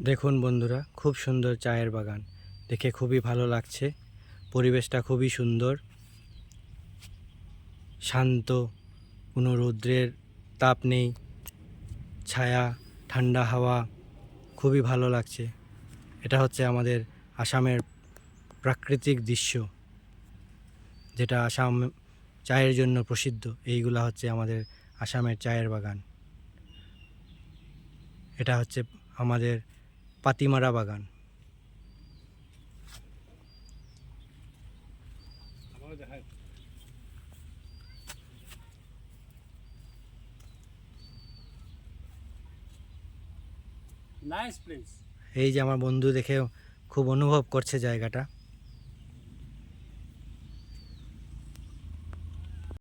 দেখুন বন্ধুরা, খুব সুন্দর চায়ের বাগান। দেখে খুবই ভালো লাগছে। পরিবেশটা খুবই সুন্দর, শান্ত, কোনো রৌদ্রের তাপ নেই, ছায়া, ঠান্ডা হাওয়া, খুবই ভালো লাগছে। এটা হচ্ছে আমাদের আসামের প্রাকৃতিক দৃশ্য, যেটা আসাম চায়ের জন্য প্রসিদ্ধ। এইগুলা হচ্ছে আমাদের আসামের চায়ের বাগান। এটা হচ্ছে আমাদের পাতিমারা বাগান। Nice place. এই যে আমার বন্ধু দেখে খুব অনুভব করছে জায়গাটা।